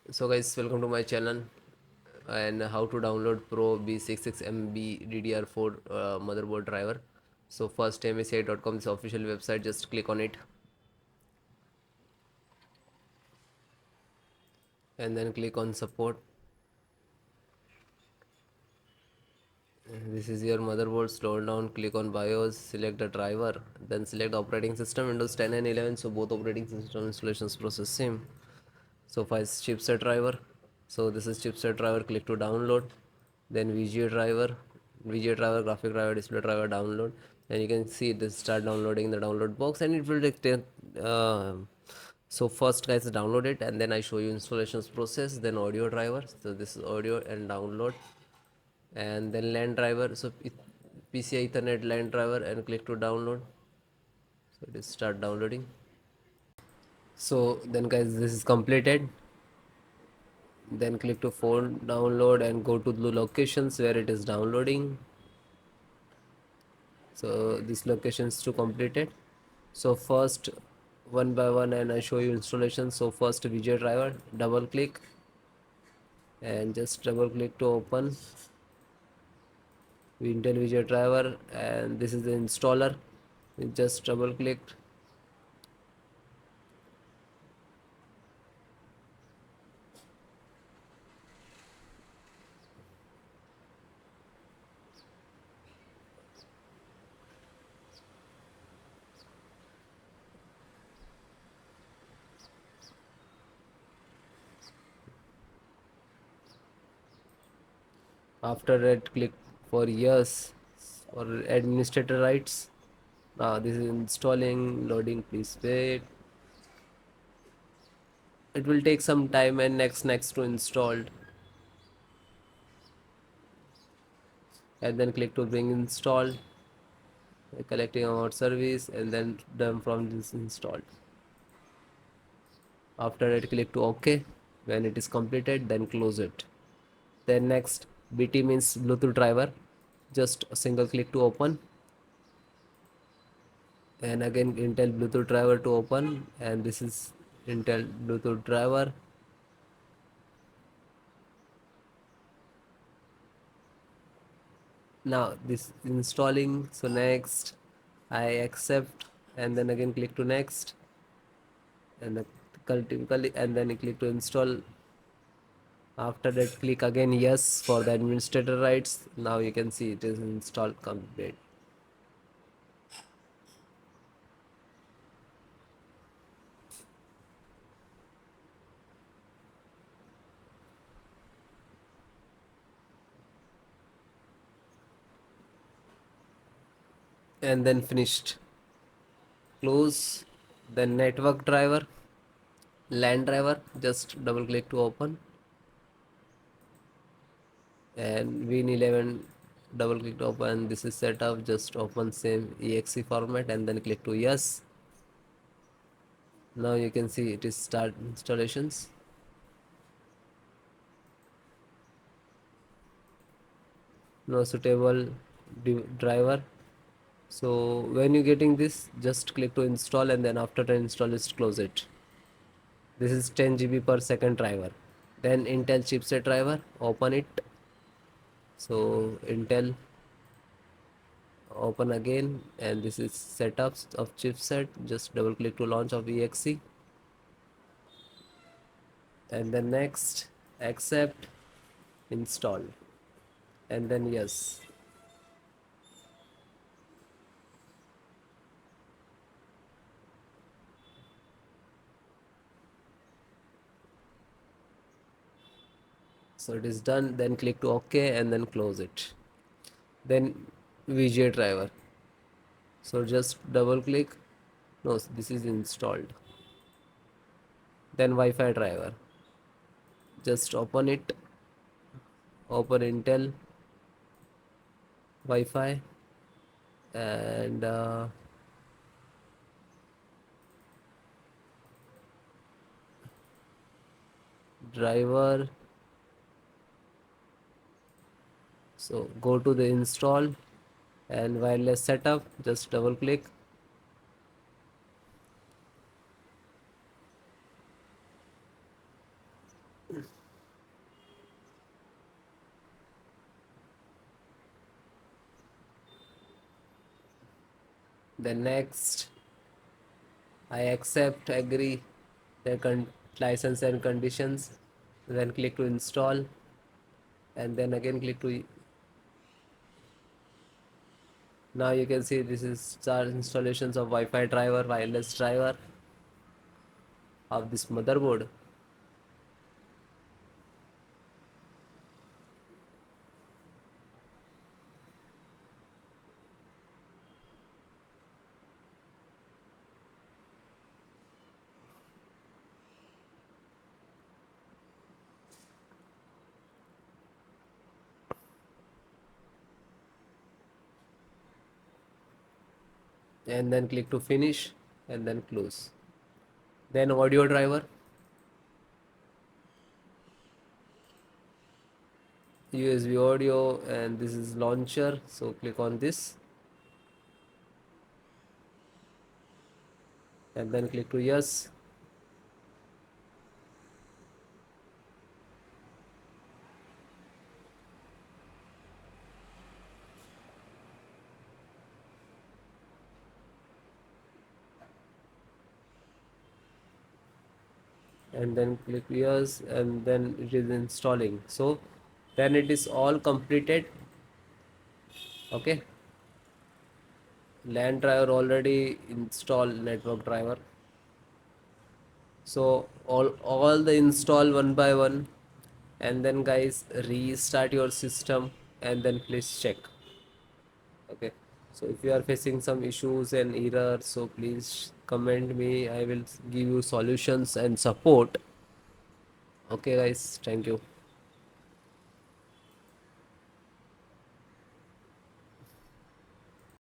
So guys, welcome to my channel and how to download Pro B660M DDR4 motherboard driver. So first MSI.com is the official website. Just click on it and then click on support. This is your motherboard. Scroll down, click on BIOS, select the driver, then select operating system Windows 10 and 11. So both operating system installations process same. So first chipset driver. So this is chipset driver. Click to download. Then VGA driver, graphic driver, display driver download. Then you can see this start downloading the download box, and it will take 10. So first guys download it, and then I show you installations process. Then audio driver. So this is audio and download, and then LAN driver. So PCI Ethernet LAN driver, and click to download. So it is start downloading. So then guys, this is completed. Then click to phone download and go to the locations where it is downloading. So this location is to complete it. So first one by one, and I show you installation. So first VGA driver, double click and just double click to open Intel VGA driver, and this is the installer. You just double click. After that, click for yes or administrator rights. Now this is installing, loading, please wait. It will take some time, and next to installed, and then click to bring installed, collecting our service, and then done from this installed. After that, click to OK. When it is completed, then close it. Then next, BT means Bluetooth driver. Just a single click to open, and again Intel Bluetooth driver to open, and this is Intel Bluetooth driver. Now this installing. So next, I accept, and then again click to next, and then click to install. After that, click again yes for the administrator rights. Now you can see it is installed complete. And then finished. Close. Then network driver, LAN driver, just double click to open, and Win11 double click to open. This is set up, just open same exe format and then click to yes. Now you can see it is start installations. No suitable driver. So when you getting this, just click to install, and then after the install, just close it. This is 10 GB per second driver. Then Intel chipset driver, open it. So Intel, open again, and this is setups of chipset. Just double click to launch of exe, and then next, accept, install, and then yes. So it is done. Then click to OK and then close it. Then VGA driver. So just double click. No, this is installed. Then Wi-Fi driver. Just open it. Open Intel Wi-Fi, and driver. So go to the install and wireless setup. Just double click. Then next, I accept, agree the license and conditions. Then click to install, and then again click to. Now you can see this is our installations of Wi-Fi driver, wireless driver of this motherboard. And then click to finish and then close. Then audio driver, USB audio, and this is launcher. So click on this and then click to yes. And then click yes, and then it is installing. So then it is all completed. Okay, LAN driver already installed, network driver. So all the install one by one, and then guys restart your system and then please check. Okay, so if you are facing some issues and errors, so please comment me, I will give you solutions and support. Okay guys, thank you.